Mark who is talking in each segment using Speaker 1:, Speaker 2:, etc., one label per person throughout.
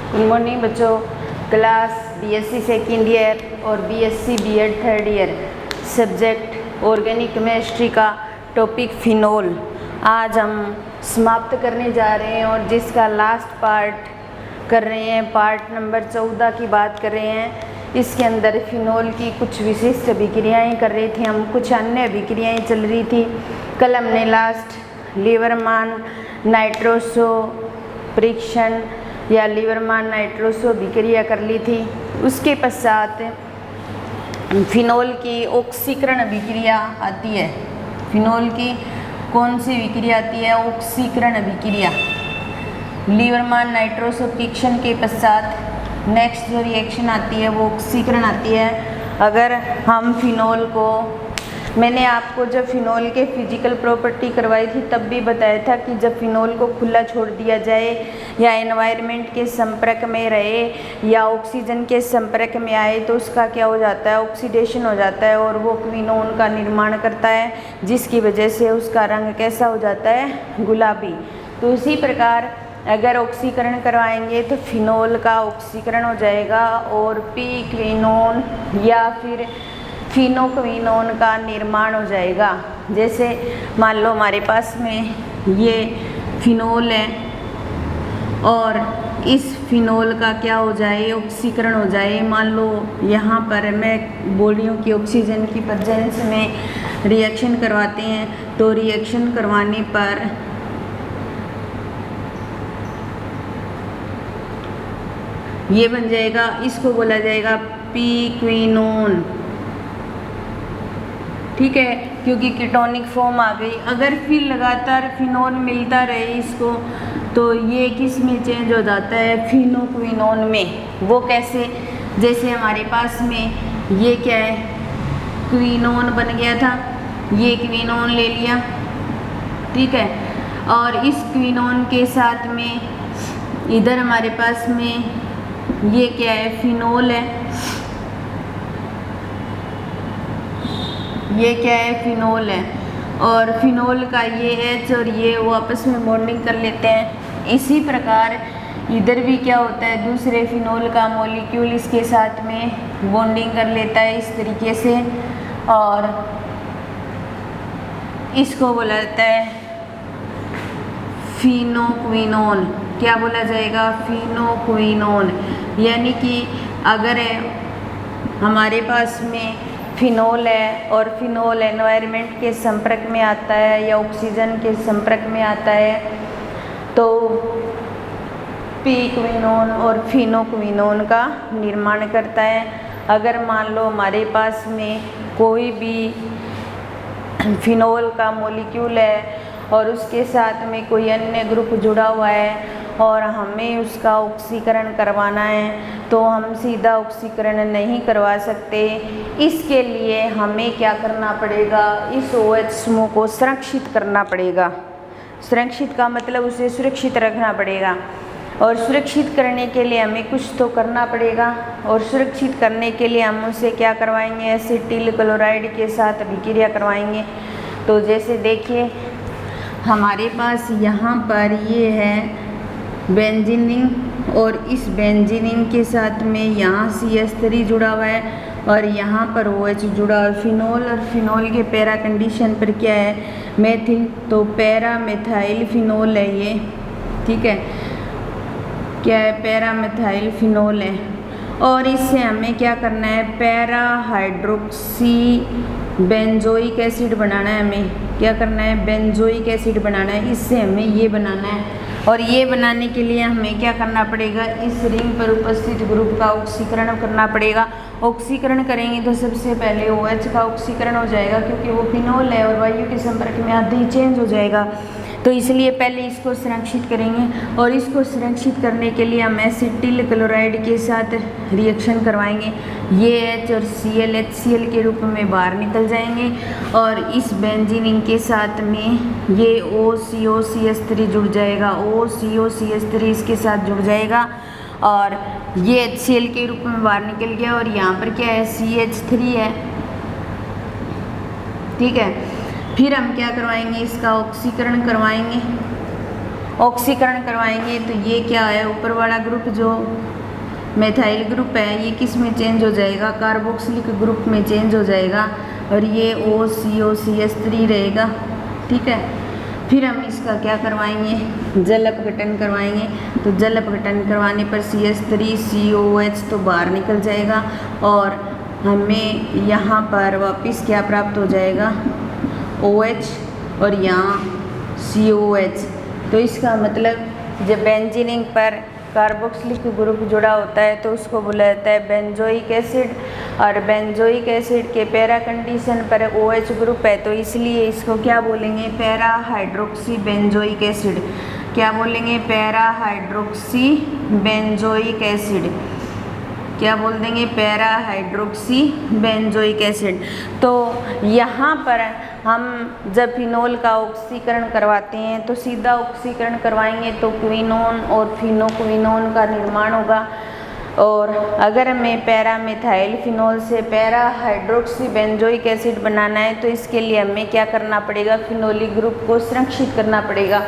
Speaker 1: Good morning बच्चों। Class BSc second year और BSc BEd third year subject organic chemistry का topic phenol आज हम समाप्त करने जा रहे हैं और जिसका लास्ट पार्ट कर रहे हैं, पार्ट नंबर 14 की बात कर रहे हैं। इसके अंदर फिनोल की कुछ विशिष्ट अभिक्रियाएं कर रहे थे हम, कुछ अन्य अभिक्रियाएं चल रही थी। कल हमने लास्ट लीवरमान नाइट्रोसो परीक्षण या लीवरमान नाइट्रोसो अभिक्रिया कर ली थी। उसके पश्चात फिनोल की ऑक्सीकरण अभिक्रिया आती है। फिनोल की कौन सी अभिक्रिया आती है? ऑक्सीकरण अभिक्रिया। लीवरमान नाइट्रोसो परीक्षण के पश्चात नेक्स्ट जो रिएक्शन आती है वो ऑक्सीकरण आती है। अगर हम फिनोल को, मैंने आपको जब फिनोल के फिजिकल प्रॉपर्टी करवाई थी तब भी बताया था कि जब फिनोल को खुला छोड़ दिया जाए या एनवायरनमेंट के संपर्क में रहे या ऑक्सीजन के संपर्क में आए तो उसका क्या हो जाता है? ऑक्सीडेशन हो जाता है और वो क्विनोन का निर्माण करता है, जिसकी वजह से उसका रंग कैसा हो जाता है? गुलाबी। तो इसी प्रकार अगर ऑक्सीकरण करवाएंगे तो फिनोल का ऑक्सीकरण हो जाएगा और पी क्विनोन या फिर फिनोक्विनोन का निर्माण हो जाएगा। जैसे मान लो हमारे पास में ये फिनोल है और इस फिनोल का क्या हो जाए? ऑक्सीकरण हो जाए। मान लो यहाँ पर मैं बॉडियों की ऑक्सीजन की प्रेजेंस में रिएक्शन करवाते हैं तो रिएक्शन करवाने पर ये बन जाएगा, इसको बोला जाएगा पी क्विनोन। ठीक है, क्योंकि कीटोनिक फॉर्म आ गई। अगर फिर लगातार फिनोल मिलता रहे इसको तो ये किस में चेंज हो जाता है? फिनोक्विनोन में। वो कैसे? जैसे हमारे पास में ये क्या है? क्विनोन बन गया था, ये क्विनोन ले लिया, ठीक है। और इस क्विनोन के साथ में इधर हमारे पास में ये क्या है? फिनोल है। ये क्या है? फिनोल है। और फिनोल का ये H और ये वो आपस में बॉन्डिंग कर लेते हैं। इसी प्रकार इधर भी क्या होता है? दूसरे फिनोल का मॉलिक्यूल इसके साथ में बॉन्डिंग कर लेता है इस तरीके से और इसको बोला जाता है फिनोक्विनोन। क्या बोला जाएगा? फिनोक्विनोन। यानी कि अगर हमारे पास में फिनोल है और फिनोल एनवायरनमेंट के संपर्क में आता है या ऑक्सीजन के संपर्क में आता है तो पी क्विनोन और फिनोक्विनोन का निर्माण करता है। अगर मान लो हमारे पास में कोई भी फिनोल का मॉलिक्यूल है और उसके साथ में कोई अन्य ग्रुप जुड़ा हुआ है और हमें उसका ऑक्सीकरण करवाना है तो हम सीधा ऑक्सीकरण नहीं करवा सकते। इसके लिए हमें क्या करना पड़ेगा? इस OH समूह को संरक्षित करना पड़ेगा। संरक्षित का मतलब उसे सुरक्षित रखना पड़ेगा और सुरक्षित करने के लिए हमें कुछ तो करना पड़ेगा और सुरक्षित करने के लिए हम उसे क्या करवाएंगे? एसिटिल क्लोराइड के साथ अभिक्रिया करवाएंगे। तो जैसे देखिए हमारे पास यहाँ पर ये है बेंजीनिंग और इस बेंजीनिंग के साथ में यहाँ CH3 जुड़ा हुआ है और यहाँ पर OH जुड़ा है फिनोल। और फिनोल के पैरा कंडीशन पर क्या है? मेथिल, तो पैरा मेथाइल फिनोल है ये, ठीक है। क्या है? पैरा मेथाइल फिनोल है। और इससे हमें क्या करना है? पैरा हाइड्रोक्सी बेंजोइक एसिड बनाना है। हमें क्या करना है? बेंजोइक एसिड बनाना है। इससे हमें ये बनाना है और ये बनाने के लिए हमें क्या करना पड़ेगा? इस रिंग पर उपस्थित ग्रुप का ऑक्सीकरण करना पड़ेगा। ऑक्सीकरण करेंगे तो सबसे पहले OH का ऑक्सीकरण हो जाएगा क्योंकि वो फिनोल है और वायु के संपर्क में आते ही चेंज हो जाएगा। तो इसलिए पहले इसको संरक्षित करेंगे और इसको संरक्षित करने के लिए हम एसिटिल क्लोराइड के साथ रिएक्शन करवाएंगे। ये H और Cl HCl के रूप में बाहर निकल जाएंगे और इस बेंजीनिंग के साथ में ये OCOCH3 जुड़ जाएगा। OCOCH3 इसके साथ जुड़ जाएगा और ये HCl के रूप में बाहर निकल गया और यहाँ पर क्या है? CH3 है, ठीक है। फिर हम क्या करवाएंगे? इसका ऑक्सीकरण करवाएंगे ऑक्सीकरण करवाएंगे तो ये क्या है, ऊपर वाला ग्रुप जो मेथाइल ग्रुप है ये किस में चेंज हो जाएगा, कार्बोक्सिलिक ग्रुप में चेंज हो जाएगा और ये OCOCH3 रहेगा। ठीक है, फिर हम इसका क्या करवाएंगे, जल अपघटन करवाएंगे। तो जल अपघटन करवाने पर CH3COH तो बाहर निकल जाएगा और हमें यहाँ पर वापस क्या प्राप्त हो जाएगा, OH और यहाँ COH। तो इसका मतलब जब बेंजीनिंग पर कार्बोक्सिलिक ग्रुप जुड़ा होता है तो उसको बोला जाता है बेंजोइक एसिड, और बेंजोइक एसिड के पैरा कंडीशन पर OH ग्रुप है तो इसलिए इसको क्या बोलेंगे, पैरा हाइड्रोक्सी बेंजोइक एसिड। क्या बोलेंगे, पैरा हाइड्रोक्सी बेंजोइक एसिड। क्या बोल देंगे, पैरा हाइड्रोक्सी बेंजोइक एसिड। तो यहाँ पर हम जब फिनोल का ऑक्सीकरण करवाते हैं तो सीधा ऑक्सीकरण करवाएंगे तो क्विनोन और फिनोक्विनोन का निर्माण होगा। और अगर हमें पैरा मिथाइल फिनोल से पैरा हाइड्रोक्सी बेंजोइक एसिड बनाना है तो इसके लिए हमें क्या करना पड़ेगा, फिनोलिक ग्रुप को संरक्षित करना पड़ेगा।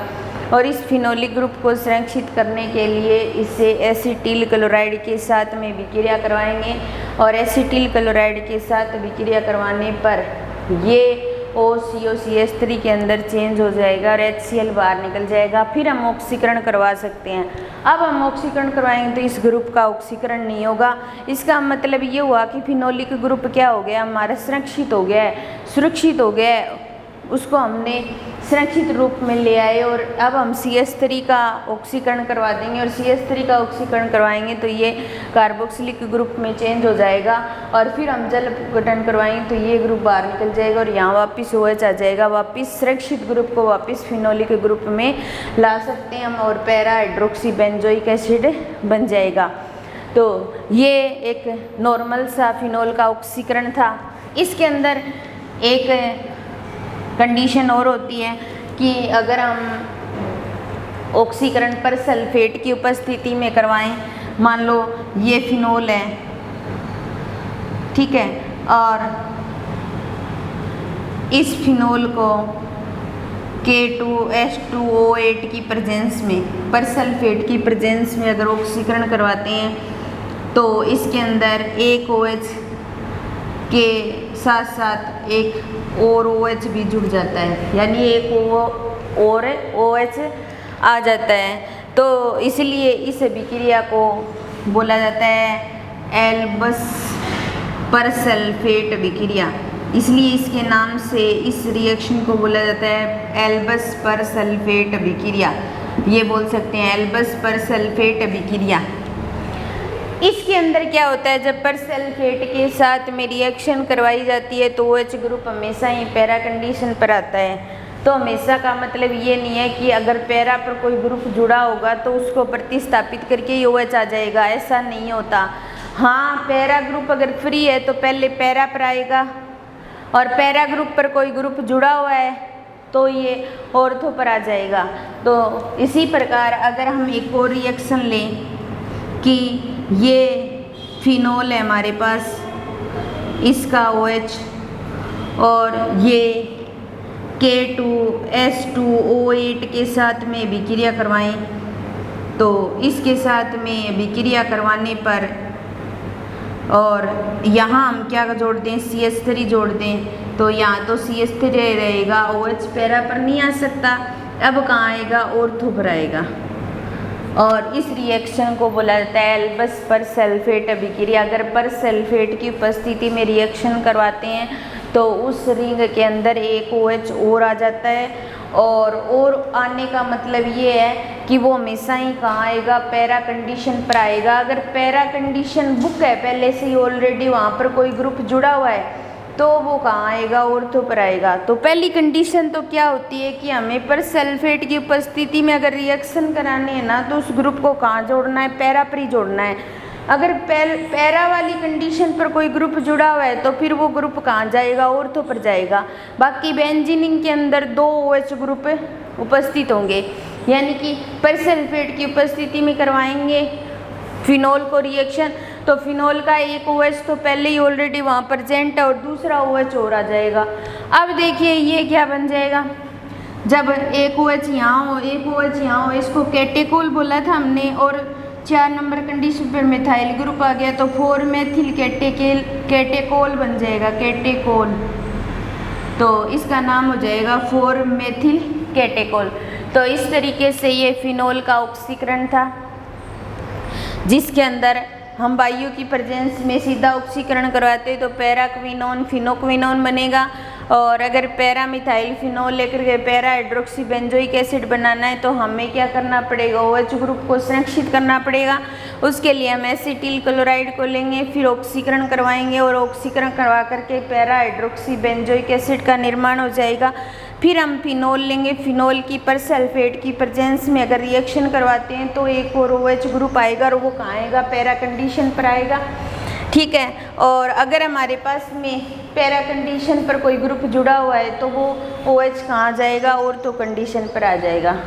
Speaker 1: और इस फिनोलिक ग्रुप को संरक्षित करने के लिए इसे एसिटिल क्लोराइड के साथ में विक्रिया करवाएंगे और एसिटिल क्लोराइड के साथ विक्रिया करवाने पर ये OCOCH3 के अंदर चेंज हो जाएगा और HCl बाहर निकल जाएगा। फिर हम ऑक्सीकरण करवा सकते हैं। अब हम ऑक्सीकरण करवाएंगे तो इस ग्रुप का ऑक्सीकरण नहीं होगा। इसका मतलब ये हुआ कि फिनोलिक ग्रुप क्या हो गया, हमारा संरक्षित हो गया है, सुरक्षित हो गया है, उसको हमने संरक्षित रूप में ले आए। और अब हम CH3 का ऑक्सीकरण करवा देंगे और CH3 का ऑक्सीकरण करवाएंगे तो ये कार्बोक्सिलिक ग्रुप में चेंज हो जाएगा और फिर हम जल अपघटन करवाएंगे तो ये ग्रुप बाहर निकल जाएगा और यहाँ वापस OH आ जाएगा। वापस सुरक्षित ग्रुप को वापस फिनोलिक ग्रुप में ला सकते हैं हम और पैरा हाइड्रोक्सी बेंजोइक एसिड बन जाएगा। तो ये एक नॉर्मल सा फिनोल का ऑक्सीकरण था। इसके अंदर एक कंडीशन और होती है कि अगर हम ऑक्सीकरण पर सल्फेट की उपस्थिति में करवाएं, मान लो ये फिनोल है, ठीक है, और इस फिनोल को K2H2O8 की प्रेजेंस में, पर सल्फेट की प्रेजेंस में अगर ऑक्सीकरण करवाते हैं तो इसके अंदर एक OH के साथ साथ एक और OH भी जुड़ जाता है, यानी एक और OH आ जाता है। तो इसलिए इस अभिक्रिया को बोला जाता है एल्बस परसल्फेट अभिक्रिया। इसलिए इसके नाम से इस रिएक्शन को बोला जाता है एल्बस परसल्फेट अभिक्रिया। ये बोल सकते हैं एल्बस परसल्फेट अभिक्रिया। इसके अंदर क्या होता है, जब परसल्फेट के साथ में रिएक्शन करवाई जाती है तो OH ग्रुप हमेशा ही पैरा कंडीशन पर आता है। तो हमेशा का मतलब ये नहीं है कि अगर पैरा पर कोई ग्रुप जुड़ा होगा तो उसको प्रतिस्थापित करके ही OH आ जाएगा, ऐसा नहीं होता। हाँ, पैरा ग्रुप अगर फ्री है तो पहले पैरा पर आएगा और पैरा ग्रुप पर कोई ग्रुप जुड़ा हुआ है तो ये ऑर्थो पर आ जाएगा। तो इसी प्रकार अगर हम एक और रिएक्शन लें कि ये फिनोल है हमारे पास, इसका OH और ये K2H2O8 के साथ में अभिक्रिया करवाएं तो इसके साथ में अभिक्रिया करवाने पर और यहाँ हम क्या जोड़ दें, CH3 जोड़ दें तो यहाँ तो CH3 रहेगा, OH पैरा पर नहीं आ सकता। अब कहाँ आएगा, ऑर्थो पर आएगा। और इस रिएक्शन को बोला जाता है एल्बस परसल्फेट अभिक्रिया। अगर परसल्फेट की उपस्थिति में रिएक्शन करवाते हैं तो उस रिंग के अंदर एक OH और आ जाता है और आने का मतलब ये है कि वो हमेशा ही कहाँ आएगा, पैरा कंडीशन पर आएगा। अगर पैरा कंडीशन बुक है पहले से ही ऑलरेडी वहाँ पर कोई ग्रुप जुड़ा हुआ है तो वो कहाँ आएगा, ऑर्थो पर आएगा। तो पहली कंडीशन तो क्या होती है कि हमें परसल्फेट की उपस्थिति में अगर रिएक्शन कराने हैं ना तो उस ग्रुप को कहाँ जोड़ना है, पैरा पर ही जोड़ना है। अगर पैरा वाली कंडीशन पर कोई ग्रुप जुड़ा हुआ है तो फिर वो ग्रुप कहाँ जाएगा, ऑर्थो पर जाएगा। बाकी बेंजीनिंग के अंदर 2 OH ग्रुप उपस्थित होंगे, यानी कि परसल्फेट की उपस्थिति में करवाएंगे फिनोल को रिएक्शन तो फिनोल का एक OH तो पहले ही ऑलरेडी वहाँ प्रेजेंट है और दूसरा OH और आ जाएगा। अब देखिए ये क्या बन जाएगा, जब एक OH यहाँ हो, एक OH यहाँ हो, इसको कैटेकोल बोला था हमने, और 4 नंबर कंडीशन पर मिथाइल ग्रुप आ गया तो 4 मेथिल कैटेकोल बन जाएगा, कैटेकोल। तो इसका नाम हो जाएगा 4 मेथिल कैटेकोल। तो इस तरीके से ये फिनोल का ऑक्सीकरण था, जिसके अंदर हम वायु की प्रेजेंस में सीधा ऑक्सीकरण करवाते तो पैराक्विनोन फिनोक्विनोन बनेगा, और अगर पैरा मिथाइल फिनोल लेकर के पैरा हाइड्रोक्सी बेंजोइक एसिड बनाना है तो हमें क्या करना पड़ेगा, OH ग्रुप को संरक्षित करना पड़ेगा। उसके लिए हम एसिटिल क्लोराइड को लेंगे, फिर ऑक्सीकरण करवाएंगे, और ऑक्सीकरण करवा करके पैरा हाइड्रोक्सी बेंजोइक एसिड का निर्माण हो जाएगा। फिर हम फिनोल लेंगे, फिनोल की परसल्फेट की प्रेजेंस में अगर रिएक्शन करवाते हैं तो एक और OH ग्रुप आएगा, और वो कहाँ आएगा, पैरा कंडीशन पर आएगा, ठीक है। और अगर हमारे पास में पैरा कंडीशन पर कोई ग्रुप जुड़ा हुआ है तो वो OH कहाँ जाएगा, और तो कंडीशन पर आ जाएगा।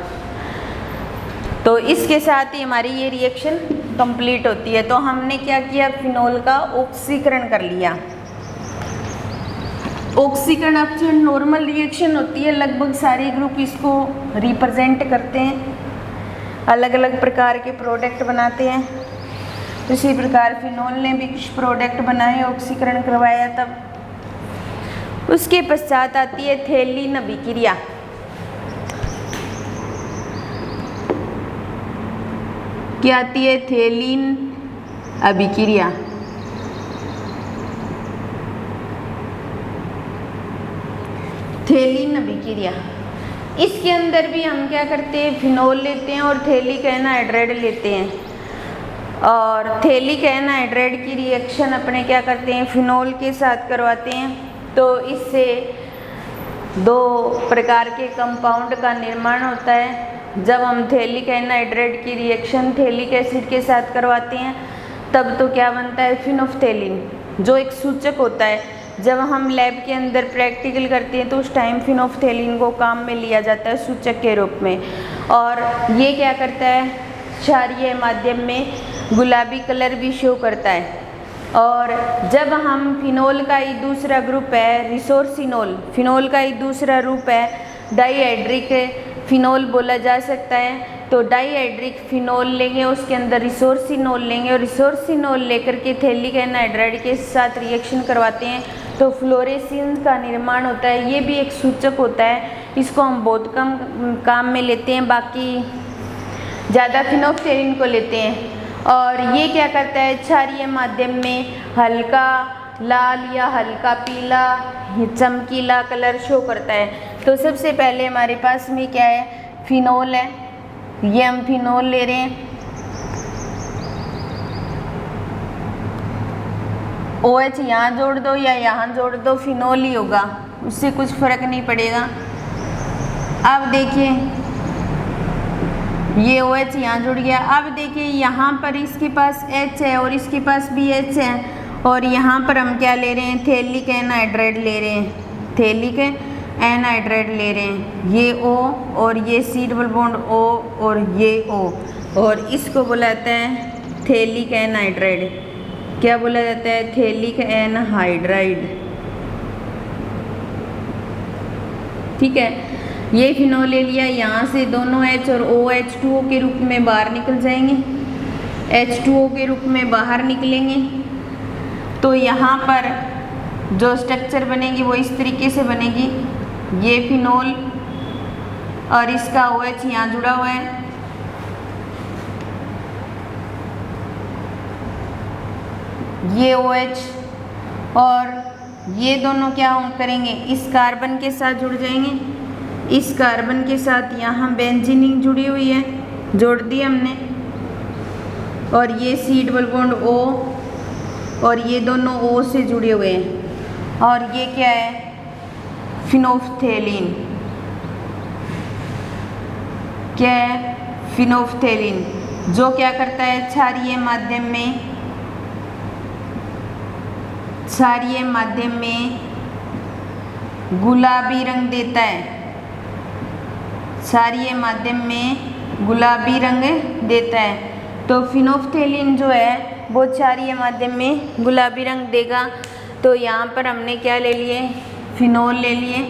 Speaker 1: तो इसके साथ ही हमारी ये रिएक्शन कंप्लीट होती है। तो हमने क्या किया, फिनोल का ऑक्सीकरण कर लिया। ऑक्सीकरण अक्सर नॉर्मल रिएक्शन होती है, लगभग सारे ग्रुप इसको रिप्रेजेंट करते हैं, अलग अलग प्रकार के प्रोडक्ट बनाते हैं। इसी प्रकार फिनोल ने भी कुछ प्रोडक्ट बनाए, ऑक्सीकरण करवाया। तब उसके पश्चात आती है थैलीन अभिक्रिया। क्या आती है, थैलीन अभिक्रिया। थैलीन अभिक्रिया, इसके अंदर भी हम क्या करते हैं, फिनोल लेते हैं और थैलिक एनहाइड्राइड लेते हैं, और थैलिक एनहाइड्राइड की रिएक्शन अपने क्या करते हैं, फिनोल के साथ करवाते हैं। तो इससे 2 प्रकार के कंपाउंड का निर्माण होता है। जब हम थैलिक एनहाइड्राइड की रिएक्शन थैलिक एसिड के साथ करवाते हैं तब तो क्या बनता है, फिनोफ्थैलीन, जो एक सूचक होता है। जब हम लैब के अंदर प्रैक्टिकल करते हैं तो उस टाइम फिनोफ्थैलीन को काम में लिया जाता है सूचक के रूप में, और ये क्या करता है, क्षारीय माध्यम में गुलाबी कलर भी शो करता है। और जब हम फिनोल का ही दूसरा ग्रुप है रिसोर्सिनोल, फिनोल का ही दूसरा रूप है डाईहाइड्रिक फिनोल बोला जा सकता है। तो डाईहाइड्रिक फिनोल लेंगे, उसके अंदर रिसोर्सिनोल लेंगे, और रिसोर्सिनोल लेकर के थैलिक एनहाइड्राइड के साथ रिएक्शन करवाते हैं तो फ्लोरेसिन का निर्माण होता है। ये भी एक सूचक होता है, इसको हम बहुत कम काम में लेते हैं, बाकी ज़्यादा फिनोफ्थैलीन को लेते हैं। और ये क्या करता है, क्षारीय माध्यम में हल्का लाल या हल्का पीला चमकीला कलर शो करता है। तो सबसे पहले हमारे पास में क्या है, फिनोल है, ये हम फिनोल ले रहे हैं, OH यहाँ जोड़ दो या यहाँ जोड़ दो, फिनोल ही होगा, उससे कुछ फर्क नहीं पड़ेगा। अब देखिए ये OH यहाँ जुड़ गया। अब देखिए यहाँ पर इसके पास H है और इसके पास भी H है, और यहाँ पर हम क्या ले रहे हैं, थैलिक एनहाइड्राइड ले रहे हैं, थैलिक एनहाइड्राइड ले रहे हैं, ये O और ये C डबल बॉन्ड O और ये O, और इसको बोला जाता है थैलिक एनहाइड्राइड। क्या बोला जाता है, थैलिक एनहाइड्राइड, ठीक है। ये फिनोल ले लिया, यहाँ से दोनों H और O H2O के रूप में बाहर निकल जाएंगे, H2O के रूप में बाहर निकलेंगे। तो यहाँ पर जो स्ट्रक्चर बनेगी वो इस तरीके से बनेगी, ये फिनोल और इसका OH यहाँ जुड़ा हुआ है, ये OH, और ये दोनों क्या करेंगे, इस कार्बन के साथ जुड़ जाएंगे, इस कार्बन के साथ यहाँ बेंजीनिंग जुड़ी हुई है, जोड़ दी हमने, और ये C डबल बॉन्ड O और ये दोनों O से जुड़े हुए हैं, और ये क्या है, फिनोफ्थैलीन, क्या है, फिनोफ्थैलीन, जो क्या करता है, क्षारीय माध्यम में गुलाबी रंग देता है, क्षारीय माध्यम में गुलाबी रंग देता है। तो फिनोफ्थैलीन जो है वो क्षारीय माध्यम में गुलाबी रंग देगा। तो यहाँ पर हमने क्या ले लिए, फिनोल ले लिए,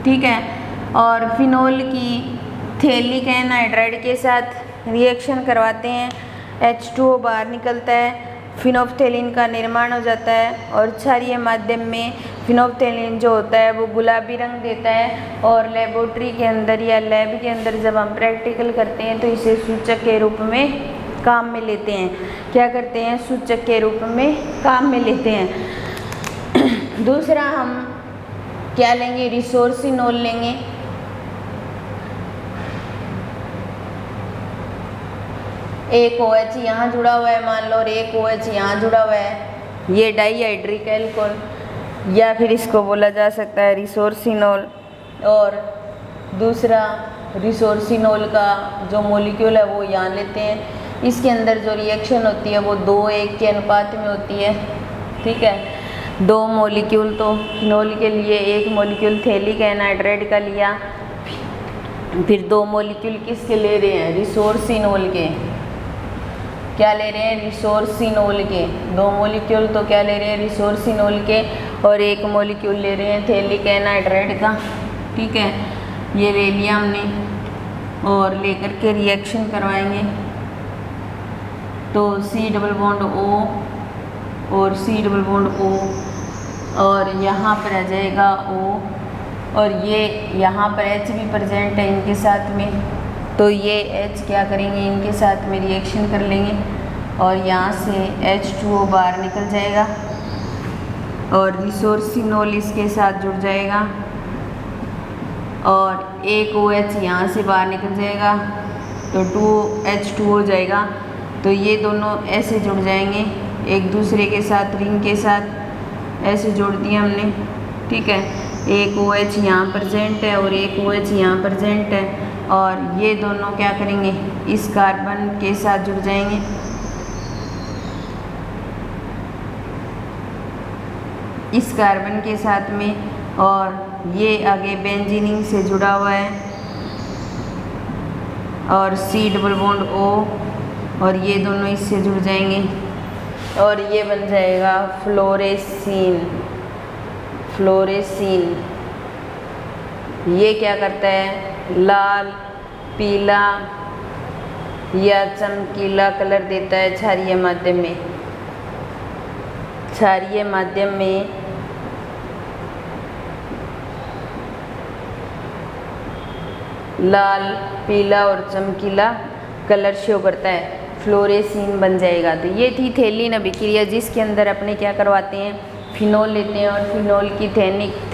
Speaker 1: ठीक है। और फिनोल की थैलिक एनहाइड्राइड के साथ रिएक्शन करवाते हैं, H2O बाहर निकलता है, फिनोफ्थेलिन का निर्माण हो जाता है और क्षारीय माध्यम में फिनोफ्थेलिन जो होता है वो गुलाबी रंग देता है। और लेबोरेटरी के अंदर या लैब के अंदर जब हम प्रैक्टिकल करते हैं तो इसे सूचक के रूप में काम में लेते हैं। क्या करते हैं? सूचक के रूप में काम में लेते हैं। दूसरा हम क्या लेंगे? रिसोर्सिनोल लेंगे। एक OH यहाँ जुड़ा हुआ है मान लो और एक OH यहाँ जुड़ा हुआ है, ये डाईहाइड्रिक एल्कोहल या फिर इसको बोला जा सकता है रिसोर्सिनोल। और दूसरा रिसोर्सिनोल का जो मॉलिक्यूल है वो यहाँ लेते हैं। इसके अंदर जो रिएक्शन होती है वो 2:1 के अनुपात में होती है। ठीक है, 2 मॉलिक्यूल तो फिनोल के लिए, एक मॉलिक्यूल थैलिक एनहाइड्राइड का लिया, फिर 2 मॉलिक्यूल किसके ले रहे हैं? रिसोर्सिनोल के। क्या ले रहे हैं? रिसोर्सिनोल के। 2 मॉलिक्यूल तो क्या ले रहे हैं? रिसोर्सिनोल के। और एक मॉलिक्यूल ले रहे हैं थैलिक एनहाइड्राइड का। ठीक है, ये ले लिया हमने और लेकर के रिएक्शन करवाएंगे। तो C डबल बॉन्ड O और C डबल बॉन्ड O और यहाँ पर आ जाएगा O और ये यहाँ पर H भी प्रेजेंट है इनके साथ में, तो ये H क्या करेंगे? इनके साथ में रिएक्शन कर लेंगे और यहाँ से H2O बाहर निकल जाएगा और रिसोर्सिनोल इसके साथ जुड़ जाएगा और एक OH यहाँ से बाहर निकल जाएगा तो 2H2 हो जाएगा। तो ये दोनों ऐसे जुड़ जाएंगे एक दूसरे के साथ, रिंग के साथ ऐसे जोड़ दिया हमने। ठीक है, एक OH यहाँ प्रेजेंट है और एक OH यहाँ प्रेजेंट है और ये दोनों क्या करेंगे? इस कार्बन के साथ जुड़ जाएंगे। इस कार्बन के साथ में और ये आगे बेंजीनिंग से जुड़ा हुआ है और C डबल बॉन्ड O और ये दोनों इससे जुड़ जाएंगे और ये बन जाएगा फ्लोरेसीन। फ्लोरेसीन ये क्या करता है? लाल, पीला या चमकीला कलर देता है क्षारीय माध्यम में। क्षारीय माध्यम में लाल, पीला और चमकीला कलर शो करता है, फ्लोरेसीन बन जाएगा। तो ये थी थैलीन अभिक्रिया जिसके अंदर अपने क्या करवाते हैं? फिनोल लेते हैं और फिनोल की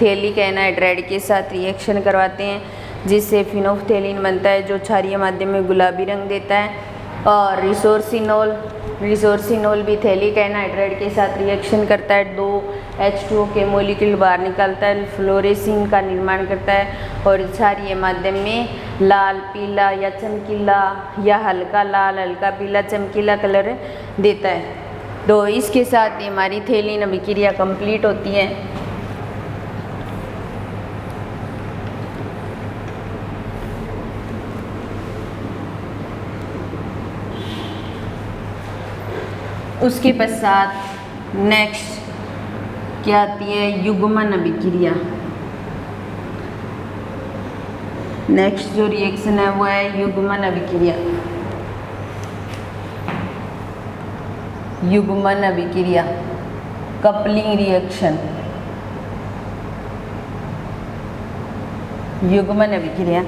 Speaker 1: थैलिक एनहाइड्राइड के साथ रिएक्शन करवाते हैं जिससे फिनोफ्थेलिन बनता है जो क्षारीय माध्यम में गुलाबी रंग देता है। और रिसोर्सिनोल भी थैलिक एनहाइड्राइड के साथ रिएक्शन करता है, 2H2O के मॉलिक्यूल बाहर निकालता है, फ्लोरेसीन का निर्माण करता है और क्षारीय माध्यम में लाल, पीला या चमकीला या हल्का लाल, हल्का पीला, चमकीला कलर देता है। तो इसके साथ हमारी थैलीन अभिक्रिया कंप्लीट होती है। उसके पश्चात नेक्स्ट क्या आती है? युग्मन अभिक्रिया। नेक्स्ट जो रिएक्शन है वो है युग्मन अभिक्रिया। युग्मन अभिक्रिया, कपलिंग रिएक्शन। युग्मन अभिक्रिया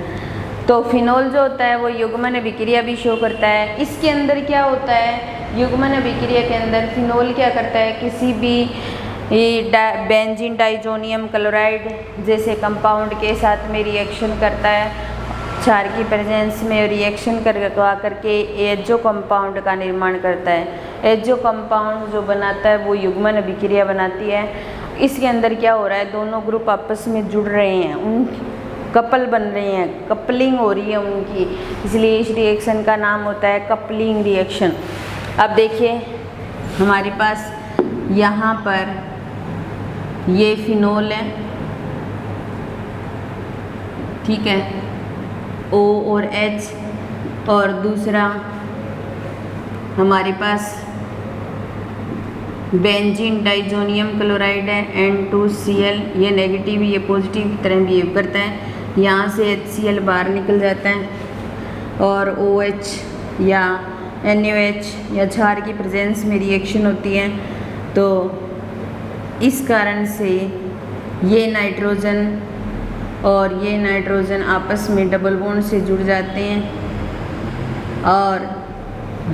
Speaker 1: तो फिनोल जो होता है वो युग्मन अभिक्रिया भी शो करता है। इसके अंदर क्या होता है? युग्मन अभिक्रिया के अंदर फिनोल क्या करता है? किसी भी बेंजीन डाइजोनियम क्लोराइड जैसे कंपाउंड के साथ में रिएक्शन करता है, क्षार की प्रेजेंस में रिएक्शन करवा करके एजो कंपाउंड का निर्माण करता है। एजो कंपाउंड जो बनाता है वो युग्मन अभिक्रिया बनाती है। इसके अंदर क्या हो रहा है? दोनों ग्रुप आपस में जुड़ रहे हैं, उन कपल बन रहे हैं, कपलिंग हो रही है उनकी, इसलिए इस रिएक्शन का नाम होता है कपलिंग रिएक्शन। अब देखिए हमारे पास यहाँ पर ये फिनोल है, ठीक है, O और H, और दूसरा हमारे पास बेंजीन डाइजोनियम क्लोराइड है, N2Cl, ये नेगेटिव ये पॉजिटिव की तरह बिहेव करता है। यहाँ से HCl बाहर निकल जाता है और OH या NaOH या क्षार की प्रेजेंस में रिएक्शन होती है, तो इस कारण से ये नाइट्रोजन और ये नाइट्रोजन आपस में डबल बॉन्ड से जुड़ जाते हैं और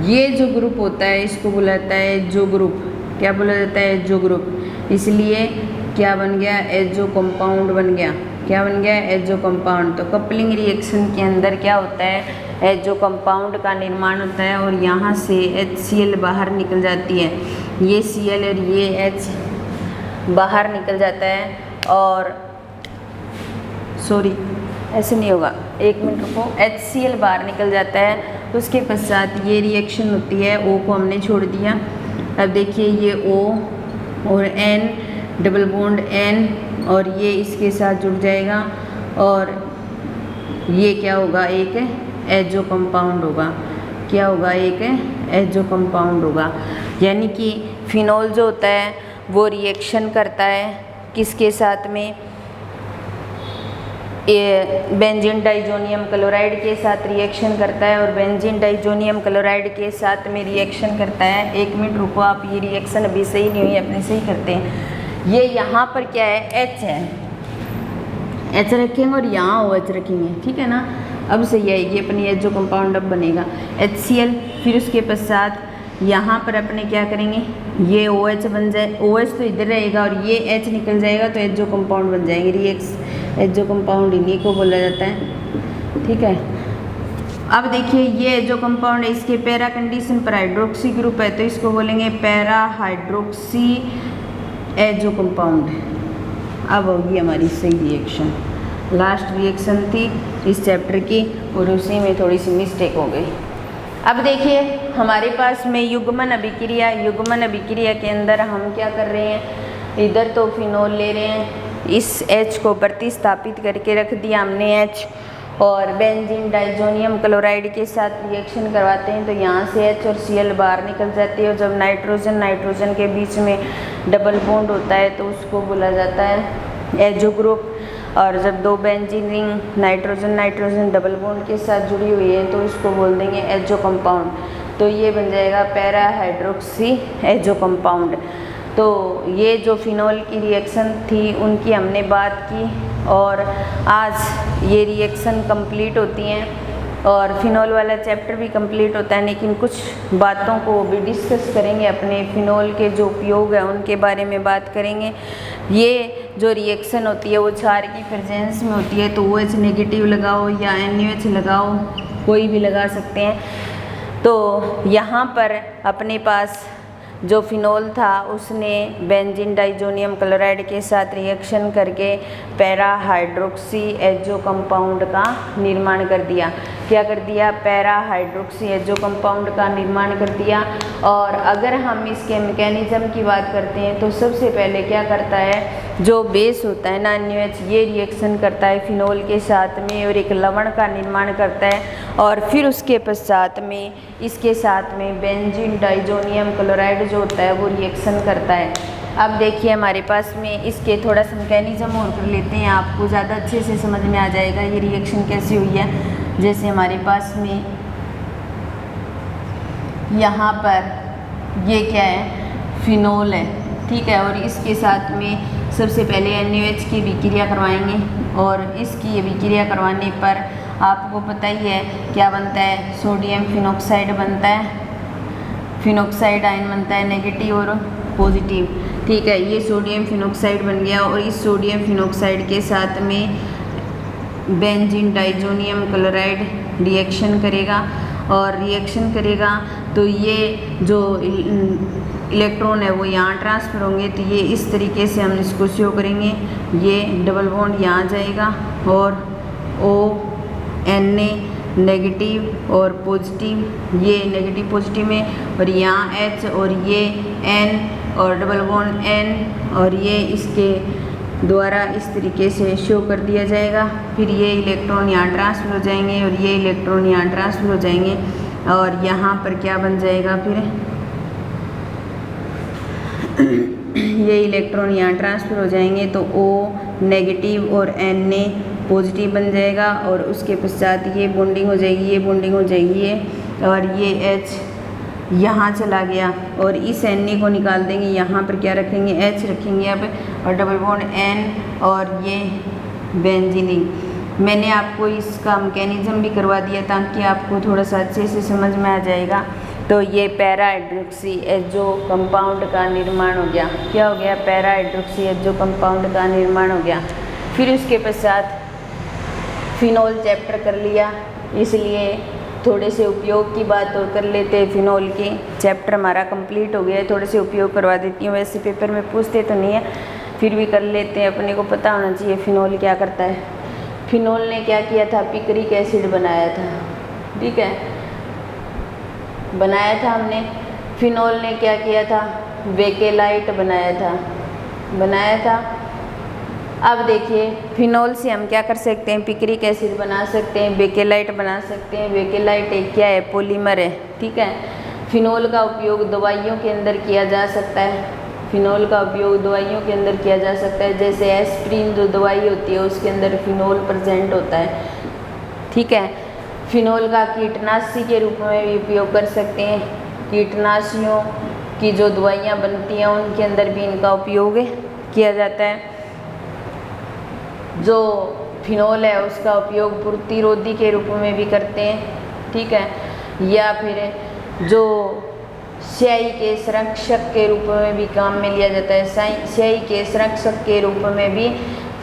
Speaker 1: ये जो ग्रुप होता है इसको बुलाता है जो ग्रुप। क्या बोला जाता है? जो ग्रुप। इसलिए क्या बन गया? एजो कंपाउंड बन गया। क्या बन गया? Azo compound. तो कपलिंग रिएक्शन के अंदर क्या होता है? एजो कंपाउंड का निर्माण होता है और यहाँ से HCl बाहर निकल जाती है। ये Cl और ये H बाहर निकल जाता है और सॉरी ऐसे नहीं होगा, एक मिनट रुको। HCl बाहर निकल जाता है, उसके पश्चात ये रिएक्शन होती है। O को हमने छोड़ दिया। अब देखिए ये O और N डबल बॉन्ड N और ये इसके साथ जुड़ जाएगा और ये क्या होगा? एक एजो कंपाउंड होगा। क्या होगा? एक एजो कंपाउंड होगा। यानी कि फिनोल जो होता है वो रिएक्शन करता है किसके साथ में? बेंजीन डाइजोनियम क्लोराइड के साथ रिएक्शन करता है और बेंजीन डाइजोनियम क्लोराइड के साथ में रिएक्शन करता है। एक मिनट रुको आप, ये रिएक्शन अभी सही नहीं हुई, अपने सही करते हैं। ये यहाँ पर क्या है? H है, H रखेंगे और यहाँ OH रखेंगे, ठीक है ना। अब सही है, ये अपनी एजो कंपाउंड अब बनेगा HCl। फिर उसके पश्चात यहाँ पर अपने क्या करेंगे? ये OH बन जाए, OH तो इधर रहेगा और ये H निकल जाएगा तो एजो कंपाउंड बन जाएंगे। एजो कंपाउंड इन्हीं को बोला जाता है, ठीक है। अब देखिए ये एजो कंपाउंड है, इसके पैरा कंडीशन पर हाइड्रोक्सी ग्रुप है तो इसको बोलेंगे पैरा हाइड्रोक्सी एजो कंपाउंड। अब होगी हमारी सही रिएक्शन। लास्ट रिएक्शन थी इस चैप्टर की और उसी में थोड़ी सी मिस्टेक हो गई। अब देखिए हमारे पास में युग्मन अभिक्रिया, युग्मन अभिक्रिया के अंदर हम क्या कर रहे हैं? इधर तो फिनोल ले रहे हैं, इस H को प्रतिस्थापित करके रख दिया हमने H और बेंजीन डाइजोनियम क्लोराइड के साथ रिएक्शन करवाते हैं तो यहाँ से H और Cl बाहर निकल जाती है और जब नाइट्रोजन के बीच में डबल बॉन्ड होता है तो उसको बोला जाता है एजो ग्रुप। और जब दो benzene ring nitrogen double bond के साथ जुड़ी हुई है तो इसको बोल देंगे एजो कंपाउंड। तो ये बन जाएगा पैरा हाइड्रोक्सी एजो कंपाउंड। तो ये जो फिनोल की रिएक्शन थी उनकी हमने बात की और आज ये रिएक्शन कंप्लीट होती हैं और फिनोल वाला चैप्टर भी कंप्लीट होता है, लेकिन कुछ बातों को भी डिस्कस करेंगे। अपने फिनोल के जो उपयोग है उनके बारे में बात करेंगे। ये जो रिएक्शन होती है वो क्षार की प्रेजेंस में होती है तो OH नेगेटिव लगाओ या NaOH लगाओ, कोई भी लगा सकते हैं। तो यहाँ पर अपने पास जो फिनोल था उसने बेंजीन डाइजोनियम क्लोराइड के साथ रिएक्शन करके पैरा हाइड्रोक्सी एजो कंपाउंड का निर्माण कर दिया। क्या कर दिया? पैरा हाइड्रोक्सी एजो कंपाउंड का निर्माण कर दिया। और अगर हम इसके मैकेनिज्म की बात करते हैं तो सबसे पहले क्या करता है, जो बेस होता है ना NaOH, ये रिएक्शन करता है फिनोल के साथ में और एक लवण का निर्माण करता है और फिर उसके पश्चात में इसके साथ में बेंजीन डाइजोनियम क्लोराइड जो होता है वो रिएक्शन करता है। अब देखिए हमारे पास में इसके थोड़ा सा मैकेनिज्म और कर लेते हैं, आपको ज़्यादा अच्छे से समझ में आ जाएगा ये रिएक्शन कैसे हुई है। जैसे हमारे पास में यहाँ पर ये क्या है? फिनोल है, ठीक है। और इसके साथ में सबसे पहले NaOH की अभिक्रिया करवाएंगे और इसकी अभिक्रिया करवाने पर आपको पता ही है क्या बनता है? सोडियम फिनॉक्साइड बनता है। फिनॉक्साइड आयन बनता है नेगेटिव और पॉजिटिव, ठीक है। ये सोडियम फिनॉक्साइड बन गया और इस सोडियम फिनॉक्साइड के साथ में बेंजीन डाइजोनियम क्लोराइड रिएक्शन करेगा और रिएक्शन करेगा तो ये जो इलेक्ट्रॉन है वो यहाँ ट्रांसफ़र होंगे। तो ये इस तरीके से हम इसको शो करेंगे। ये डबल बॉन्ड यहाँ जाएगा और Na नेगेटिव और पॉजिटिव, ये नेगेटिव पॉजिटिव में और यहाँ H और ये N और डबल बॉन्ड N और ये इसके द्वारा इस तरीके से शो कर दिया जाएगा। फिर ये इलेक्ट्रॉन यहाँ ट्रांसफ़र हो जाएंगे और ये इलेक्ट्रॉन यहाँ ट्रांसफ़र हो जाएंगे और यहाँ पर क्या बन जाएगा? फिर ये इलेक्ट्रॉन यहाँ ट्रांसफ़र हो जाएंगे तो O नेगेटिव और Na पॉजिटिव बन जाएगा और उसके पश्चात ये बॉन्डिंग हो जाएगी, ये बॉन्डिंग हो जाएगी ये, और ये H यहाँ चला गया और इस Na को निकाल देंगे। यहाँ पर क्या रखेंगे, H रखेंगे अब, और डबल बॉन्ड N और ये बेंजीनिंग। मैंने आपको इसका मैकेनिज्म भी करवा दिया ताकि आपको थोड़ा सा अच्छे से समझ में आ जाएगा। तो ये पैरा हाइड्रोक्सी एचो कंपाउंड का निर्माण हो गया। क्या हो गया, पैरा हाइड्रोक्सी एचो कंपाउंड का निर्माण हो गया। फिर उसके पश्चात फिनोल चैप्टर कर लिया, इसलिए थोड़े से उपयोग की बात और कर लेते हैं। फिनोल के चैप्टर हमारा कंप्लीट हो गया है, थोड़े से उपयोग करवा देती हूँ। वैसे पेपर में पूछते तो नहीं है, फिर भी कर लेते हैं, अपने को पता होना चाहिए फिनोल क्या करता है। फिनोल ने क्या किया था, पिक्रिक एसिड बनाया था, ठीक है, बनाया था हमने। फिनोल ने क्या किया था, बेकेलाइट बनाया था। अब देखिए फिनोल से हम क्या कर सकते हैं, पिक्रिक एसिड बना सकते हैं, बेकेलाइट बना सकते हैं। बेकेलाइट एक क्या है, पॉलीमर है, ठीक है। फिनोल का उपयोग दवाइयों के अंदर किया जा सकता है, फिनोल का उपयोग दवाइयों के अंदर किया जा सकता है। जैसे एस्प्रिन जो दवाई होती है उसके अंदर फिनोल प्रेजेंट होता है, ठीक है। फिनोल का कीटनाशी के रूप में भी उपयोग कर सकते हैं। कीटनाशियों की जो दवाइयाँ बनती हैं उनके अंदर भी इनका उपयोग किया जाता है। जो फिनोल है उसका उपयोग प्रतिरोधी के रूप में भी करते हैं, ठीक है, या फिर जो स्याही के संरक्षक के रूप में भी काम में लिया जाता है। स्याही के संरक्षक के रूप में भी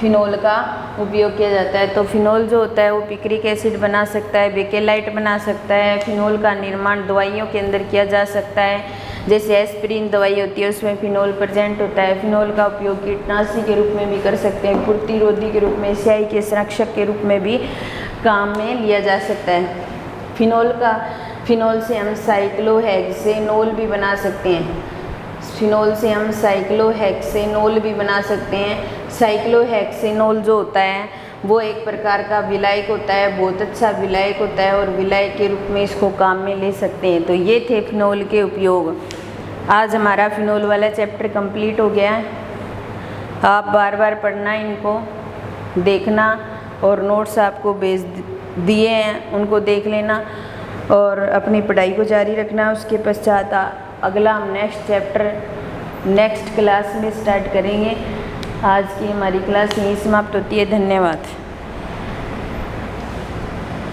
Speaker 1: फिनोल का उपयोग किया जाता है। तो फिनोल जो होता है वो पिक्रिक एसिड बना सकता है, बेकेलाइट बना सकता है। फिनोल का निर्माण दवाइयों के अंदर किया जा सकता है, जैसे एस्प्रिन दवाई होती है उसमें फिनोल प्रेजेंट होता है। फिनोल का उपयोग कीटनाशी के रूप में भी कर सकते हैं, प्रतिरोधी के रूप में, स्याही के संरक्षक के रूप में भी काम में लिया जा सकता है। फिनोल से हम साइक्लोहेक्सेनोल भी बना सकते हैं। फिनोल से हम साइक्लोहेक्सेनोल भी बना सकते हैं। साइक्लोहेक्सेनोल जो होता है वो एक प्रकार का विलायक होता है, बहुत अच्छा विलायक होता है, और विलायक के रूप में इसको काम में ले सकते हैं। तो ये थे फिनोल के उपयोग। आज हमारा फिनोल वाला चैप्टर कंप्लीट हो गया है। आप बार बार पढ़ना, इनको देखना, और नोट्स आपको भेज दिए हैं उनको देख लेना और अपनी पढ़ाई को जारी रखना। उसके पश्चात अगला हम नेक्स्ट चैप्टर नेक्स्ट क्लास में स्टार्ट करेंगे। आज की हमारी क्लास यहीं समाप्त होती है। धन्यवाद।